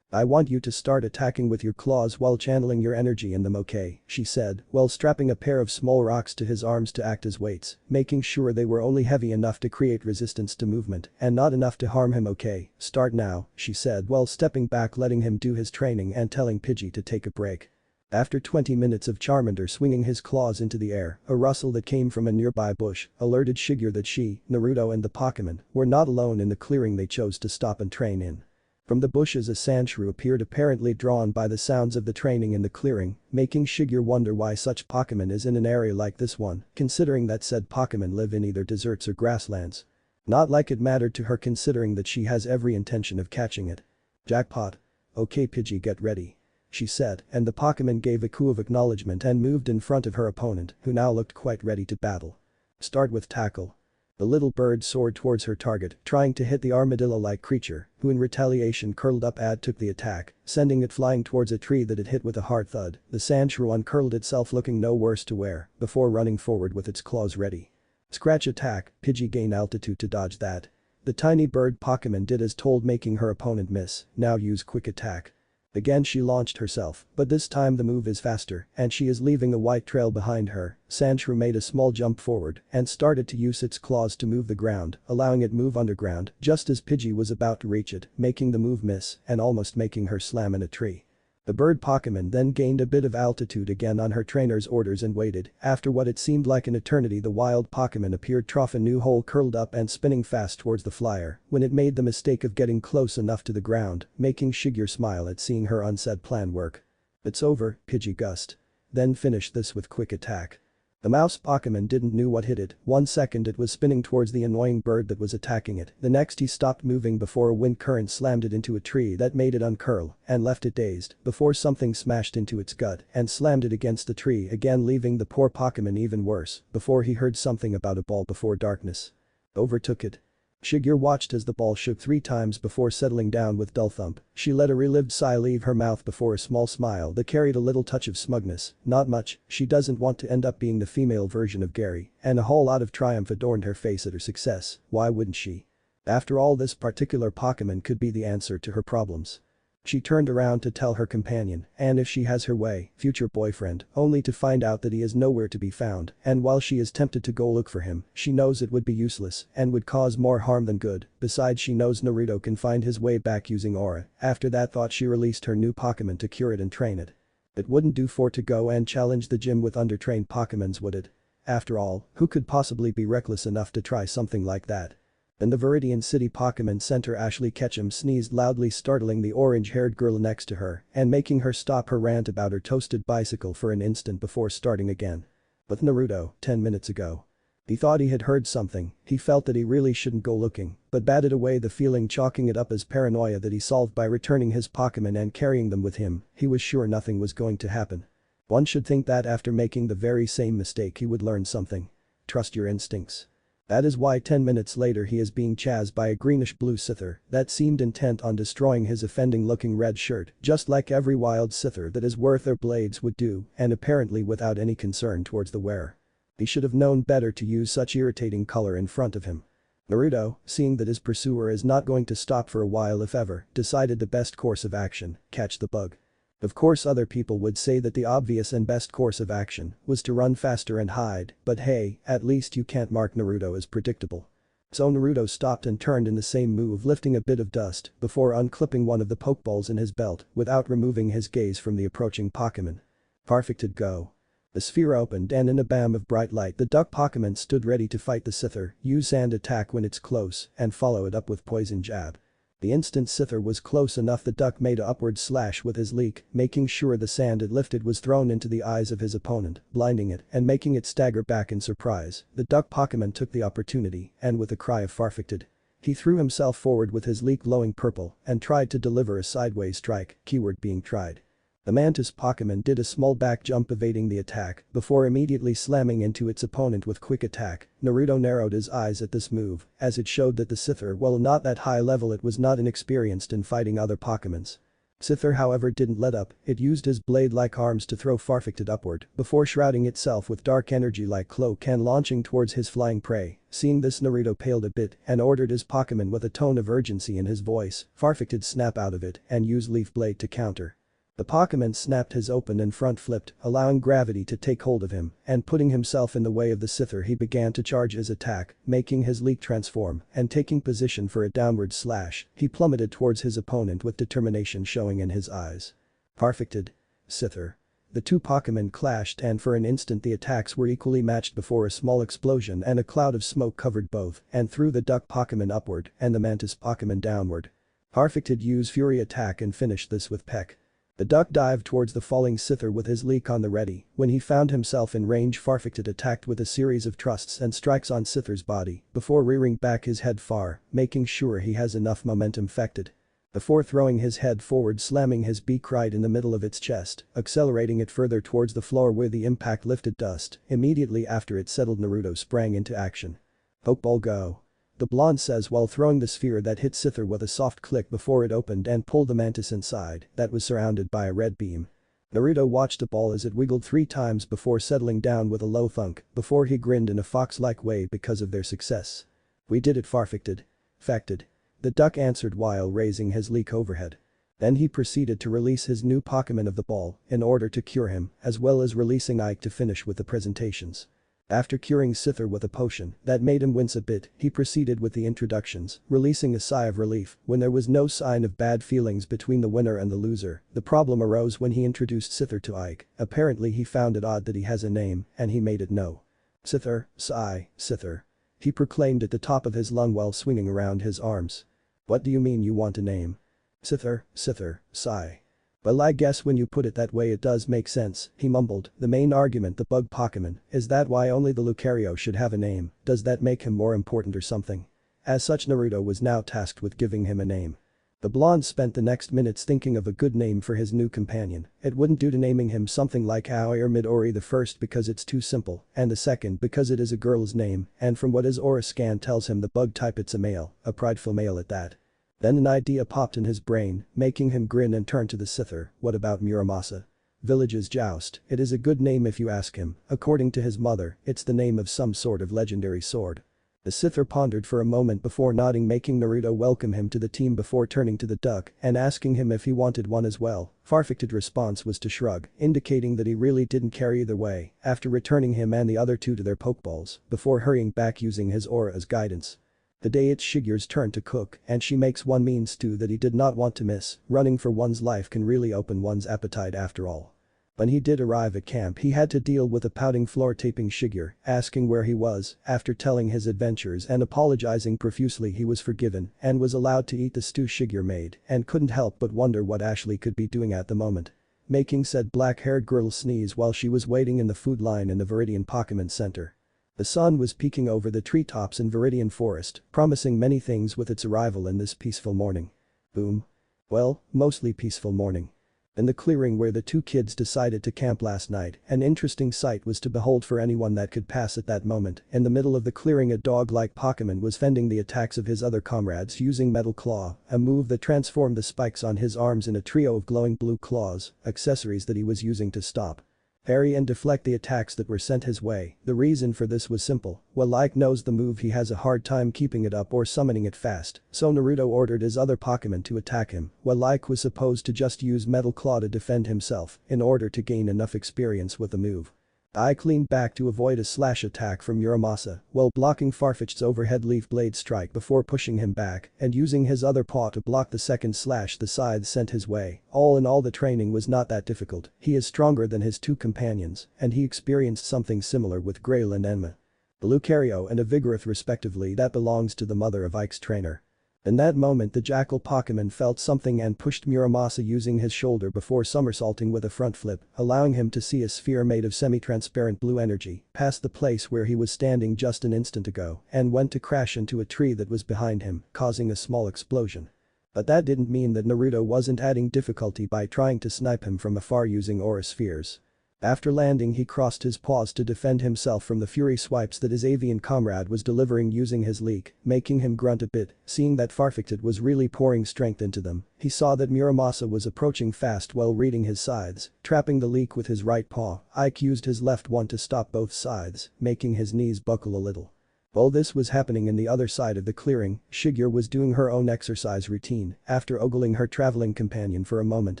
S1: I want you to start attacking with your claws while channeling your energy in them, okay?" she said, while strapping a pair of small rocks to his arms to act as weights, making sure they were only heavy enough to create resistance to movement and not enough to harm him. "Okay, start now," she said while stepping back, letting him do his training and telling Pidgey to take a break. After 20 minutes of Charmander swinging his claws into the air, a rustle that came from a nearby bush alerted Shigeru that she, Naruto and the Pokémon were not alone in the clearing they chose to stop and train in. From the bushes a Sandshrew appeared, apparently drawn by the sounds of the training in the clearing, making Shigeru wonder why such Pokémon is in an area like this one, considering that said Pokémon live in either deserts or grasslands. Not like it mattered to her, considering that she has every intention of catching it. "Jackpot. Okay Pidgey, get ready," she said, and the Pokémon gave a coo of acknowledgement and moved in front of her opponent, who now looked quite ready to battle. "Start with Tackle." The little bird soared towards her target, trying to hit the armadillo-like creature, who in retaliation curled up and took the attack, sending it flying towards a tree that it hit with a hard thud. The sand shrew uncurled itself looking no worse to wear, before running forward with its claws ready. Scratch attack, Pidgey gain altitude to dodge that. The tiny bird Pokemon did as told, making her opponent miss. Now use quick attack. Again she launched herself, but this time the move is faster, and she is leaving a white trail behind her. Sandshrew made a small jump forward and started to use its claws to move the ground, allowing it move underground just as Pidgey was about to reach it, making the move miss and almost making her slam in a tree. The bird Pokemon then gained a bit of altitude again on her trainer's orders and waited. After what it seemed like an eternity, the wild Pokemon appeared trough a new hole curled up and spinning fast towards the flyer when it made the mistake of getting close enough to the ground, making Shigear smile at seeing her unsaid plan work. It's over, Pidgey gust. Then finish this with quick attack. The mouse Pokemon didn't know what hit it. 1 second it was spinning towards the annoying bird that was attacking it. The next he stopped moving before a wind current slammed it into a tree that made it uncurl and left it dazed before something smashed into its gut and slammed it against the tree again, leaving the poor Pokemon even worse before he heard something about a ball before darkness overtook it. Shigear watched as the ball shook 3 times before settling down with dull thump. She let a relived sigh leave her mouth before a small smile that carried a little touch of smugness. Not much, she doesn't want to end up being the female version of Gary, and a whole lot of triumph adorned her face at her success. Why wouldn't she? After all, this particular Pokemon could be the answer to her problems. She turned around to tell her companion, and if she has her way, future boyfriend, only to find out that he is nowhere to be found, and while she is tempted to go look for him, she knows it would be useless and would cause more harm than good. Besides, she knows Naruto can find his way back using aura. After that thought, she released her new Pokemon to cure it and train it. It wouldn't do for to go and challenge the gym with undertrained Pokemons, would it? After all, who could possibly be reckless enough to try something like that? In the Viridian City Pokemon Center, Ashley Ketchum sneezed loudly, startling the orange-haired girl next to her and making her stop her rant about her toasted bicycle for an instant before starting again. But Naruto, 10 minutes ago. He thought he had heard something. He felt that he really shouldn't go looking, but batted away the feeling, chalking it up as paranoia that he solved by returning his Pokemon and carrying them with him. He was sure nothing was going to happen. One should think that after making the very same mistake he would learn something. Trust your instincts. That is why 10 minutes later he is being chased by a greenish-blue Scyther that seemed intent on destroying his offending-looking red shirt, just like every wild Scyther that is worth their blades would do, and apparently without any concern towards the wearer. He should have known better to use such irritating color in front of him. Naruto, seeing that his pursuer is not going to stop for a while if ever, decided the best course of action: catch the bug. Of course, other people would say that the obvious and best course of action was to run faster and hide, but hey, at least you can't mark Naruto as predictable. So Naruto stopped and turned in the same move, lifting a bit of dust before unclipping one of the Pokeballs in his belt without removing his gaze from the approaching Pokemon. Perfected go. The sphere opened and in a bam of bright light the duck Pokemon stood ready to fight the Scyther, use sand attack when it's close, and follow it up with poison jab. The instant Scyther was close enough, the duck made a upward slash with his leek, making sure the sand it lifted was thrown into the eyes of his opponent, blinding it and making it stagger back in surprise. The duck Pokemon took the opportunity and with a cry of "Farfected," he threw himself forward with his leek glowing purple and tried to deliver a sideways strike, keyword being tried. The Mantis Pokemon did a small back jump evading the attack before immediately slamming into its opponent with quick attack. Naruto narrowed his eyes at this move as it showed that the Scyther, while not that high level, it was not inexperienced in fighting other Pokemons. Scyther however didn't let up, it used his blade-like arms to throw Farfected upward before shrouding itself with dark energy like cloak and launching towards his flying prey. Seeing this, Naruto paled a bit and ordered his Pokemon with a tone of urgency in his voice, "Farfected, snap out of it and use Leaf Blade to counter." The Pokemon snapped his open and front flipped, allowing gravity to take hold of him, and putting himself in the way of the Scyther, he began to charge his attack, making his leek transform and taking position for a downward slash. He plummeted towards his opponent with determination showing in his eyes. Perfected. Scyther. The two Pokemon clashed and for an instant the attacks were equally matched before a small explosion and a cloud of smoke covered both and threw the duck Pokemon upward and the Mantis Pokemon downward. Perfected used Fury attack and finished this with Peck. The duck dived towards the falling Scyther with his leek on the ready. When he found himself in range, Farfected attacked with a series of thrusts and strikes on Scyther's body before rearing back his head far, making sure he has enough momentum affected. Before throwing his head forward, slamming his beak right in the middle of its chest, accelerating it further towards the floor where the impact lifted dust. Immediately after it settled, Naruto sprang into action. Pokeball go. The blonde says while throwing the sphere that hit Scyther with a soft click before it opened and pulled the mantis inside that was surrounded by a red beam. Naruto watched the ball as it wiggled 3 times before settling down with a low thunk before he grinned in a fox-like way because of their success. "We did it, Farfetch'd. Facted." The duck answered while raising his leek overhead. Then he proceeded to release his new Pokémon of the ball in order to cure him, as well as releasing Ike to finish with the presentations. After curing Scyther with a potion that made him wince a bit, he proceeded with the introductions, releasing a sigh of relief when there was no sign of bad feelings between the winner and the loser. The problem arose when he introduced Scyther to Ike. Apparently he found it odd that he has a name, and he made it know. "Scyther, sigh, Scyther," he proclaimed at the top of his lung while swinging around his arms. "What do you mean you want a name?" "Scyther, Scyther, sigh." "Well, I guess when you put it that way it does make sense," he mumbled. "The main argument, the bug Pokémon, is that why only the Lucario should have a name. Does that make him more important or something?" As such, Naruto was now tasked with giving him a name. The blonde spent the next minutes thinking of a good name for his new companion. It wouldn't do to naming him something like Aoi or Midori, the first because it's too simple, and the second because it is a girl's name, and from what his aura scan tells him the bug type, it's a male, a prideful male at that. Then an idea popped in his brain, making him grin and turn to the Scyther. "What about Muramasa?" "Village's Joust. It is a good name if you ask him. According to his mother, it's the name of some sort of legendary sword." The Scyther pondered for a moment before nodding, making Naruto welcome him to the team before turning to the duck and asking him if he wanted one as well. Farfetch'd response was to shrug, indicating that he really didn't care either way, after returning him and the other two to their Pokeballs before hurrying back using his aura as guidance. The day it's Shigure's turn to cook and she makes one mean stew that he did not want to miss. Running for one's life can really open one's appetite after all. When he did arrive at camp, he had to deal with a pouting floor-taping Shigure, asking where he was. After telling his adventures and apologizing profusely, he was forgiven and was allowed to eat the stew Shigure made and couldn't help but wonder what Ashley could be doing at the moment. Making said black-haired girl sneeze while she was waiting in the food line in the Viridian Pokémon Center. The sun was peeking over the treetops in Viridian Forest, promising many things with its arrival in this peaceful morning. Boom. Well, mostly peaceful morning. In the clearing where the two kids decided to camp last night, an interesting sight was to behold for anyone that could pass at that moment. In the middle of the clearing, a dog-like Pokémon was fending the attacks of his other comrades using Metal Claw, a move that transformed the spikes on his arms in a trio of glowing blue claws, accessories that he was using to stop, parry and deflect the attacks that were sent his way. The reason for this was simple. While Ike knows the move, he has a hard time keeping it up or summoning it fast, so Naruto ordered his other Pokémon to attack him, while Ike was supposed to just use Metal Claw to defend himself in order to gain enough experience with the move. Ike leaned back to avoid a slash attack from Muramasa while blocking Farfetch'd's overhead leaf blade strike before pushing him back and using his other paw to block the second slash the scythe sent his way. All in all, the training was not that difficult. He is stronger than his two companions, and he experienced something similar with Grail and Enma. A Lucario and a Vigoroth respectively that belongs to the mother of Ike's trainer. In that moment, the Jackal Pokémon felt something and pushed Muramasa using his shoulder before somersaulting with a front flip, allowing him to see a sphere made of semi-transparent blue energy past the place where he was standing just an instant ago and went to crash into a tree that was behind him, causing a small explosion. But that didn't mean that Naruto wasn't adding difficulty by trying to snipe him from afar using aura spheres. After landing, he crossed his paws to defend himself from the fury swipes that his avian comrade was delivering using his leek, making him grunt a bit. Seeing that Farfetch'd was really pouring strength into them, he saw that Muramasa was approaching fast while reading his scythes, trapping the leek with his right paw. Ike used his left one to stop both scythes, making his knees buckle a little. While this was happening in the other side of the clearing, Shigure was doing her own exercise routine after ogling her traveling companion for a moment,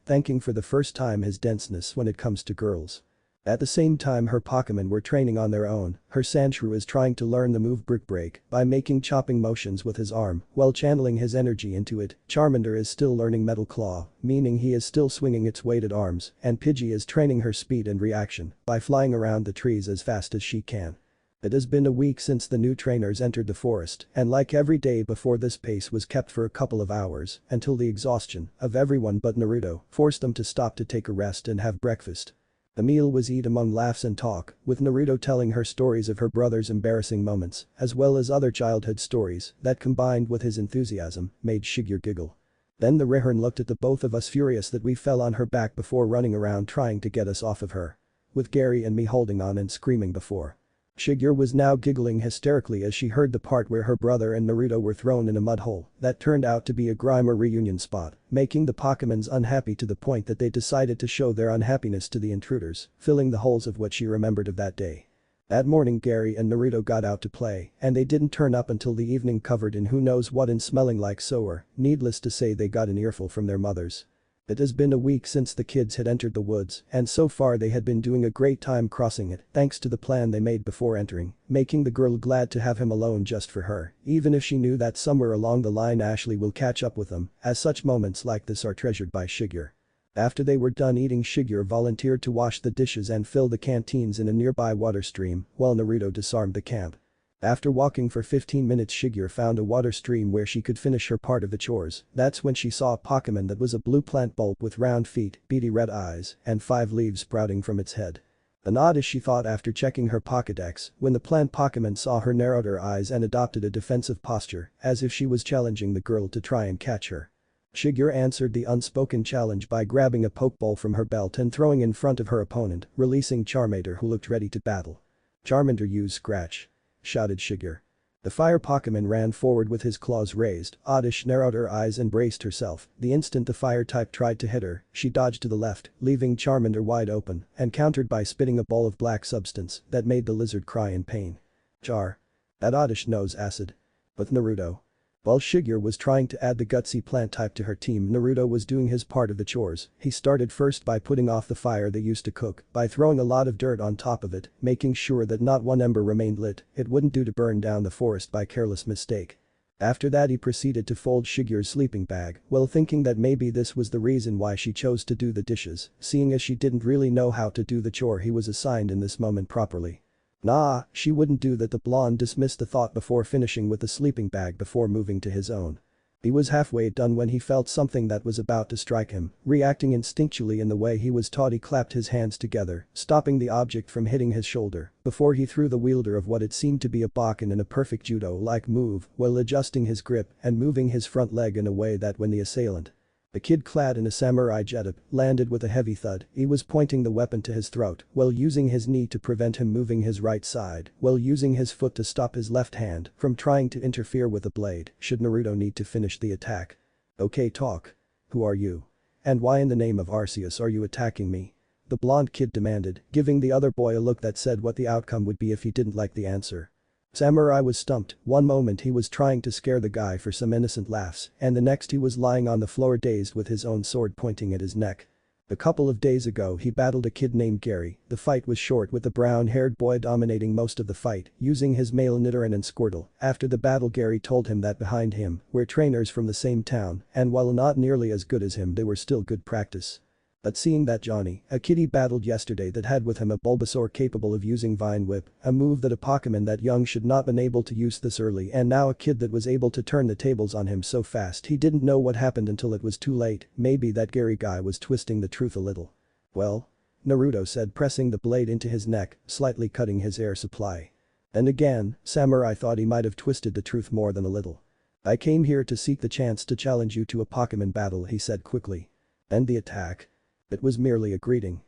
S1: thanking for the first time his denseness when it comes to girls. At the same time, her Pokémon were training on their own. Her Sandshrew is trying to learn the move Brick Break by making chopping motions with his arm while channeling his energy into it. Charmander is still learning Metal Claw, meaning he is still swinging its weighted arms, and Pidgey is training her speed and reaction by flying around the trees as fast as she can. It has been a week since the new trainers entered the forest, and like every day before, this pace was kept for a couple of hours until the exhaustion of everyone but Naruto forced them to stop to take a rest and have breakfast. The meal was eaten among laughs and talk, with Naruto telling her stories of her brother's embarrassing moments, as well as other childhood stories that, combined with his enthusiasm, made Shigure giggle. Then the Rihorn looked at the both of us, furious that we fell on her back before running around trying to get us off of her, with Gary and me holding on and screaming before. Shigeru was now giggling hysterically as she heard the part where her brother and Naruto were thrown in a mud hole that turned out to be a Grimer reunion spot, making the Pokemons unhappy to the point that they decided to show their unhappiness to the intruders, filling the holes of what she remembered of that day. That morning Gary and Naruto got out to play, and they didn't turn up until the evening covered in who knows what and smelling like sour, needless to say they got an earful from their mothers. It has been a week since the kids had entered the woods, and so far they had been doing a great time crossing it thanks to the plan they made before entering, making the girl glad to have him alone just for her, even if she knew that somewhere along the line Ashley will catch up with them, as such moments like this are treasured by Shigeru. After they were done eating, Shigeru volunteered to wash the dishes and fill the canteens in a nearby water stream while Naruto disarmed the camp. After walking for 15 minutes, Shigeru found a water stream where she could finish her part of the chores. That's when she saw a Pokemon that was a blue plant bulb with round feet, beady red eyes, and 5 leaves sprouting from its head. An odd as she thought after checking her Pokédex, when the plant Pokemon saw her narrowed her eyes and adopted a defensive posture, as if she was challenging the girl to try and catch her. Shigeru answered the unspoken challenge by grabbing a Pokeball from her belt and throwing in front of her opponent, releasing Charmander who looked ready to battle. "Charmander, use Scratch!" shouted Shigeru. The fire Pokemon ran forward with his claws raised. Oddish narrowed her eyes and braced herself. The instant the fire type tried to hit her, she dodged to the left, leaving Charmander wide open, and countered by spitting a ball of black substance that made the lizard cry in pain. Char. That Oddish knows acid. But Naruto. While Shigeru was trying to add the gutsy plant type to her team, Naruto was doing his part of the chores. He started first by putting off the fire they used to cook by throwing a lot of dirt on top of it, making sure that not one ember remained lit. It wouldn't do to burn down the forest by careless mistake. After that he proceeded to fold Shigeru's sleeping bag, well thinking that maybe this was the reason why she chose to do the dishes, seeing as she didn't really know how to do the chore he was assigned in this moment properly. Nah, she wouldn't do that. The blonde dismissed the thought before finishing with the sleeping bag before moving to his own. He was halfway done when he felt something that was about to strike him, reacting instinctually in the way he was taught. He clapped his hands together, stopping the object from hitting his shoulder, before he threw the wielder of what it seemed to be a Bakken in a perfect judo-like move while adjusting his grip and moving his front leg in a way that when the assailant, the kid clad in a samurai getup, landed with a heavy thud, he was pointing the weapon to his throat while using his knee to prevent him moving his right side while using his foot to stop his left hand from trying to interfere with the blade should Naruto need to finish the attack. Okay, talk. Who are you? And why in the name of Arceus are you attacking me? The blonde kid demanded, giving the other boy a look that said what the outcome would be if he didn't like the answer. Samurai was stumped. One moment he was trying to scare the guy for some innocent laughs, and the next he was lying on the floor dazed with his own sword pointing at his neck. A couple of days ago he battled a kid named Gary. The fight was short with the brown-haired boy dominating most of the fight, using his male Nidoran and Squirtle. After the battle Gary told him that behind him were trainers from the same town, and while not nearly as good as him they were still good practice. But seeing that Johnny, a kid he battled yesterday that had with him a Bulbasaur capable of using Vine Whip, a move that a Pokemon that young should not been able to use this early, and now a kid that was able to turn the tables on him so fast he didn't know what happened until it was too late. Maybe that Gary guy was twisting the truth a little. Well? Naruto said, pressing the blade into his neck, slightly cutting his air supply. And again, Samurai thought he might have twisted the truth more than a little. I came here to seek the chance to challenge you to a Pokemon battle, he said quickly. End the attack. It was merely a greeting.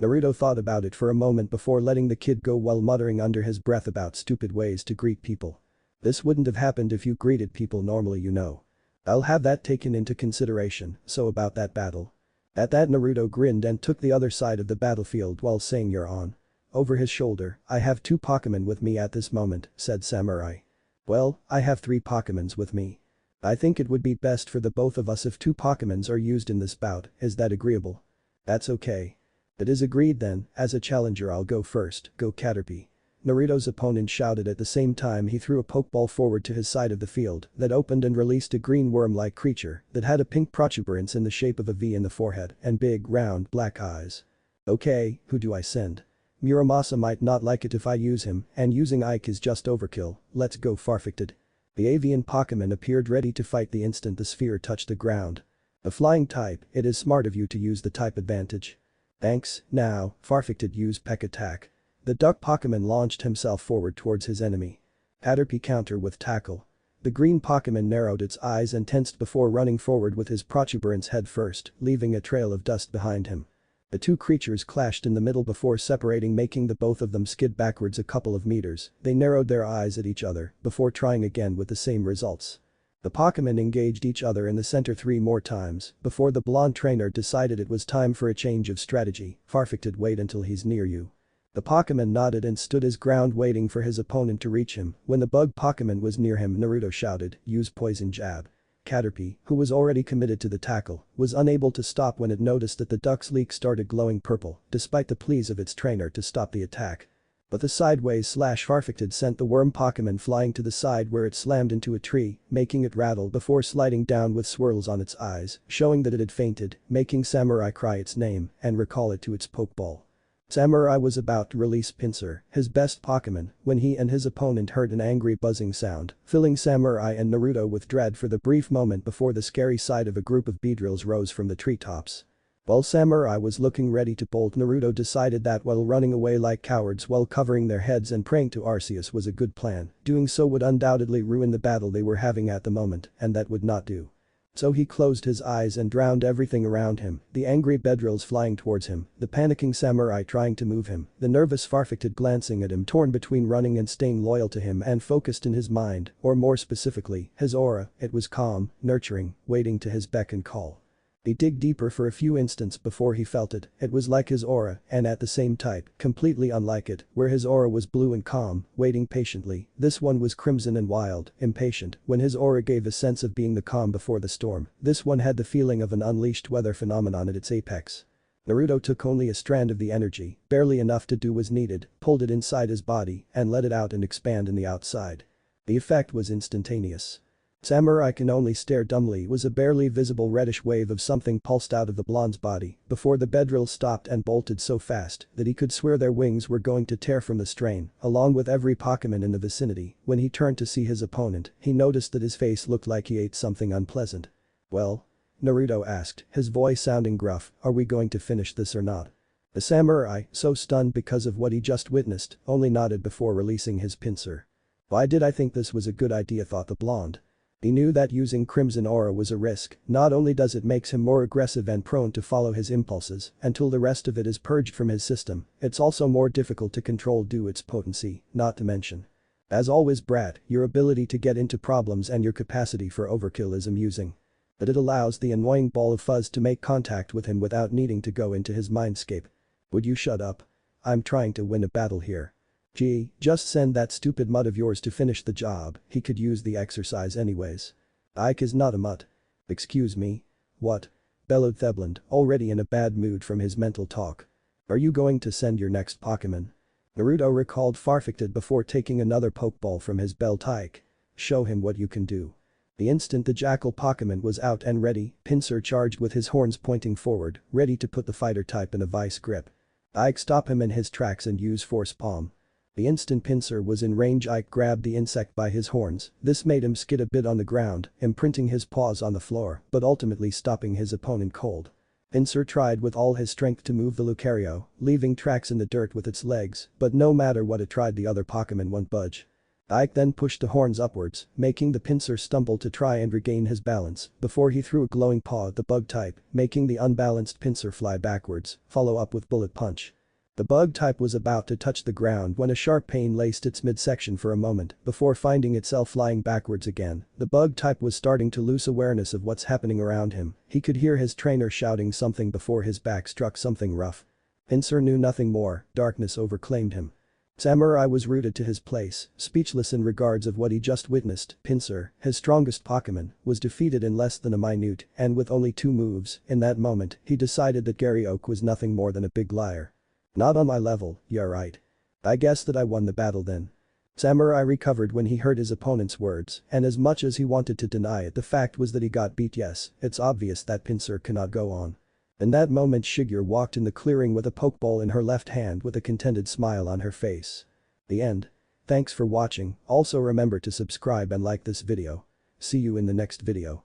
S1: Naruto thought about it for a moment before letting the kid go while muttering under his breath about stupid ways to greet people. This wouldn't have happened if you greeted people normally, you know. I'll have that taken into consideration. So about that battle. At that Naruto grinned and took the other side of the battlefield while saying you're on. Over his shoulder, I have 2 Pokemon with me at this moment, said Samurai. Well, I have 3 Pokemons with me. I think it would be best for the both of us if 2 Pokemons are used in this bout, is that agreeable? That's okay. It is agreed then. As a challenger I'll go first, go Caterpie. Naruto's opponent shouted at the same time he threw a Pokeball forward to his side of the field that opened and released a green worm-like creature that had a pink protuberance in the shape of a V in the forehead and big, round, black eyes. Okay, who do I send? Muramasa might not like it if I use him, and using Ike is just overkill. Let's go Farfetch'd. The avian Pokemon appeared ready to fight the instant the sphere touched the ground. A flying type, it is smart of you to use the type advantage. Thanks. Now, Farfetch'd, use Peck Attack. The duck Pokemon launched himself forward towards his enemy. Caterpie counter with Tackle. The green Pokemon narrowed its eyes and tensed before running forward with his protuberance head first, leaving a trail of dust behind him. The two creatures clashed in the middle before separating, making the both of them skid backwards a couple of meters. They narrowed their eyes at each other before trying again with the same results. The Pokémon engaged each other in the center 3 more times before the blonde trainer decided it was time for a change of strategy. Farfetch'd, wait until he's near you. The Pokémon nodded and stood his ground waiting for his opponent to reach him. When the bug Pokémon was near him, Naruto shouted, "Use poison jab." Caterpie, who was already committed to the tackle, was unable to stop when it noticed that the duck's leek started glowing purple despite the pleas of its trainer to stop the attack. But the sideways Farfetch'd sent the worm Pokémon flying to the side where it slammed into a tree, making it rattle before sliding down with swirls on its eyes, showing that it had fainted, making Samurai cry its name and recall it to its Pokeball. Samurai was about to release Pinsir, his best Pokémon, when he and his opponent heard an angry buzzing sound, filling Samurai and Naruto with dread for the brief moment before the scary sight of a group of Beedrills rose from the treetops. While Samurai was looking ready to bolt, Naruto decided that while running away like cowards while covering their heads and praying to Arceus was a good plan, doing so would undoubtedly ruin the battle they were having at the moment, and that would not do. So he closed his eyes and drowned everything around him, the angry Beedrills flying towards him, the panicking Samurai trying to move him, the nervous Farfetch'd glancing at him, torn between running and staying loyal to him and focused in his mind, or more specifically, his aura. It was calm, nurturing, waiting to his beck and call. He dug deeper for a few instants before he felt it. It was like his aura, and at the same type, completely unlike it, where his aura was blue and calm, waiting patiently. This one was crimson and wild, impatient. When his aura gave a sense of being the calm before the storm, this one had the feeling of an unleashed weather phenomenon at its apex. Naruto took only a strand of the energy, barely enough to do was needed, pulled it inside his body, and let it out and expand in the outside. The effect was instantaneous. Samurai can only stare dumbly. Was a barely visible reddish wave of something pulsed out of the blonde's body before the Beedrill stopped and bolted so fast that he could swear their wings were going to tear from the strain, along with every Pokémon in the vicinity. When he turned to see his opponent, he noticed that his face looked like he ate something unpleasant. "Well?" Naruto asked, his voice sounding gruff, "are we going to finish this or not?" The samurai, so stunned because of what he just witnessed, only nodded before releasing his pincer. "Why did I think this was a good idea?" thought the blonde. He knew that using Crimson Aura was a risk. Not only does it makes him more aggressive and prone to follow his impulses until the rest of it is purged from his system, it's also more difficult to control due its potency, not to mention. As always, Brat, your ability to get into problems and your capacity for overkill is amusing. But it allows the annoying ball of fuzz to make contact with him without needing to go into his mindscape. Would you shut up? I'm trying to win a battle here. Gee, just send that stupid mutt of yours to finish the job, he could use the exercise anyways. Ike is not a mutt. Excuse me? What? Bellowed Thebland, already in a bad mood from his mental talk. Are you going to send your next Pokémon? Naruto recalled Farfetch'd before taking another Pokeball from his belt. Ike. Show him what you can do. The instant the Jackal Pokémon was out and ready, Pinsir charged with his horns pointing forward, ready to put the fighter type in a vice grip. Ike stopped him in his tracks and used Force Palm. The instant Pinsir was in range, Ike grabbed the insect by his horns. This made him skid a bit on the ground, imprinting his paws on the floor, but ultimately stopping his opponent cold. Pinsir tried with all his strength to move the Lucario, leaving tracks in the dirt with its legs, but no matter what it tried, the other Pokémon won't budge. Ike then pushed the horns upwards, making the Pinsir stumble to try and regain his balance before he threw a glowing paw at the bug type, making the unbalanced Pinsir fly backwards, follow up with Bullet Punch. The bug type was about to touch the ground when a sharp pain laced its midsection for a moment before finding itself flying backwards again. The bug type was starting to lose awareness of what's happening around him. He could hear his trainer shouting something before his back struck something rough. Pinsir knew nothing more, darkness overclaimed him. Samurai was rooted to his place, speechless in regards of what he just witnessed. Pinsir, his strongest Pokémon, was defeated in less than a minute, and with only 2 moves. In that moment, he decided that Gary Oak was nothing more than a big liar. Not on my level, yeah right. I guess that I won the battle then. Samurai recovered when he heard his opponent's words, and as much as he wanted to deny it, the fact was that he got beat. Yes, it's obvious that Pinsir cannot go on. In that moment, Shigeru walked in the clearing with a Pokeball in her left hand with a contented smile on her face. The end. Thanks for watching, also remember to subscribe and like this video. See you in the next video.